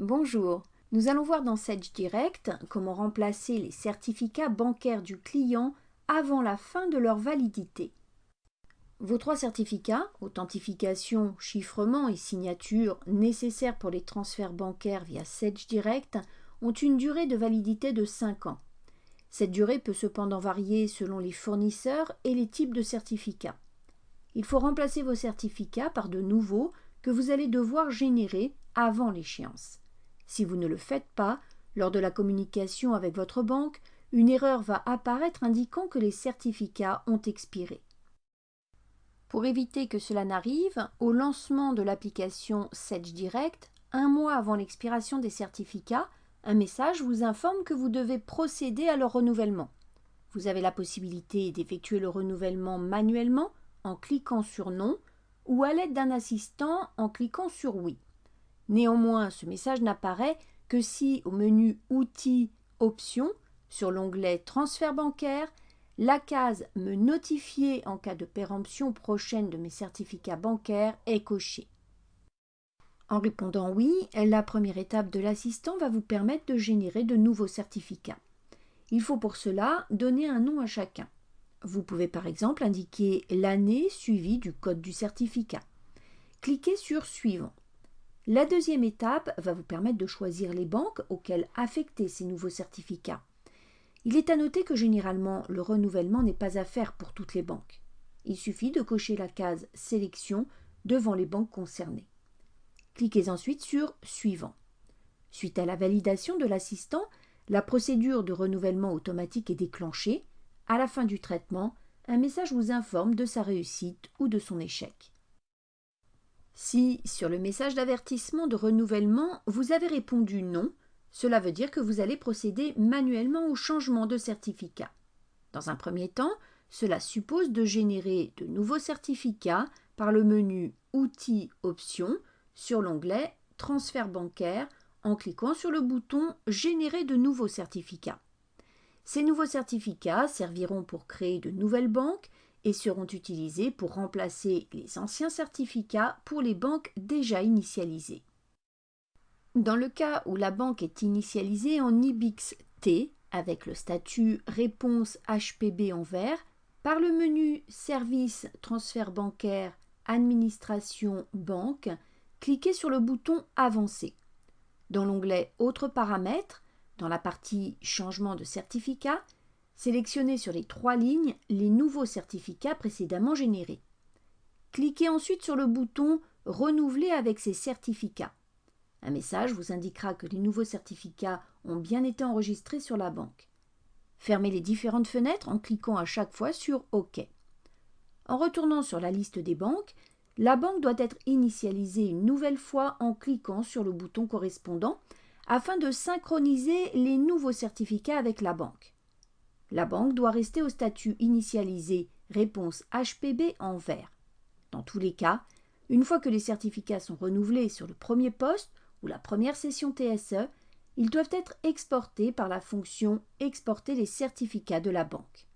Bonjour, nous allons voir dans Sedge Direct comment remplacer les certificats bancaires du client avant la fin de leur validité. Vos trois certificats, authentification, chiffrement et signature nécessaires pour les transferts bancaires via Sedge Direct, ont une durée de validité de 5 ans. Cette durée peut cependant varier selon les fournisseurs et les types de certificats. Il faut remplacer vos certificats par de nouveaux que vous allez devoir générer avant l'échéance. Si vous ne le faites pas, lors de la communication avec votre banque, une erreur va apparaître indiquant que les certificats ont expiré. Pour éviter que cela n'arrive, au lancement de l'application Sedge Direct, 1 mois avant l'expiration des certificats, un message vous informe que vous devez procéder à leur renouvellement. Vous avez la possibilité d'effectuer le renouvellement manuellement en cliquant sur Non ou à l'aide d'un assistant en cliquant sur Oui. Néanmoins, ce message n'apparaît que si, au menu Outils, Options, sur l'onglet Transfert bancaire, la case Me notifier en cas de péremption prochaine de mes certificats bancaires est cochée. En répondant Oui, la première étape de l'assistant va vous permettre de générer de nouveaux certificats. Il faut pour cela donner un nom à chacun. Vous pouvez par exemple indiquer l'année suivie du code du certificat. Cliquez sur Suivant. La deuxième étape va vous permettre de choisir les banques auxquelles affecter ces nouveaux certificats. Il est à noter que généralement, le renouvellement n'est pas à faire pour toutes les banques. Il suffit de cocher la case Sélection devant les banques concernées. Cliquez ensuite sur Suivant. Suite à la validation de l'assistant, la procédure de renouvellement automatique est déclenchée. À la fin du traitement, un message vous informe de sa réussite ou de son échec. Si, sur le message d'avertissement de renouvellement, vous avez répondu non, cela veut dire que vous allez procéder manuellement au changement de certificat. Dans un premier temps, cela suppose de générer de nouveaux certificats par le menu Outils Options sur l'onglet Transfert bancaire en cliquant sur le bouton Générer de nouveaux certificats. Ces nouveaux certificats serviront pour créer de nouvelles banques et seront utilisés pour remplacer les anciens certificats pour les banques déjà initialisées. Dans le cas où la banque est initialisée en IBIX-T avec le statut Réponse HPB en vert, par le menu Services, transfert bancaire, Administration, banque, cliquez sur le bouton Avancer. Dans l'onglet Autres paramètres, dans la partie Changement de certificat, sélectionnez sur les 3 lignes les nouveaux certificats précédemment générés. Cliquez ensuite sur le bouton Renouveler avec ces certificats. Un message vous indiquera que les nouveaux certificats ont bien été enregistrés sur la banque. Fermez les différentes fenêtres en cliquant à chaque fois sur OK. En retournant sur la liste des banques, la banque doit être initialisée une nouvelle fois en cliquant sur le bouton correspondant afin de synchroniser les nouveaux certificats avec la banque. La banque doit rester au statut initialisé Réponse HPB en vert. Dans tous les cas, une fois que les certificats sont renouvelés sur le premier poste ou la première session TSE, ils doivent être exportés par la fonction Exporter les certificats de la banque.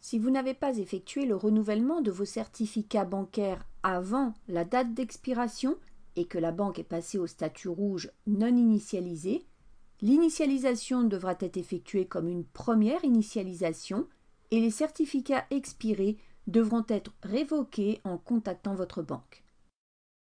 Si vous n'avez pas effectué le renouvellement de vos certificats bancaires avant la date d'expiration et que la banque est passée au statut rouge non initialisé, l'initialisation devra être effectuée comme une première initialisation et les certificats expirés devront être révoqués en contactant votre banque.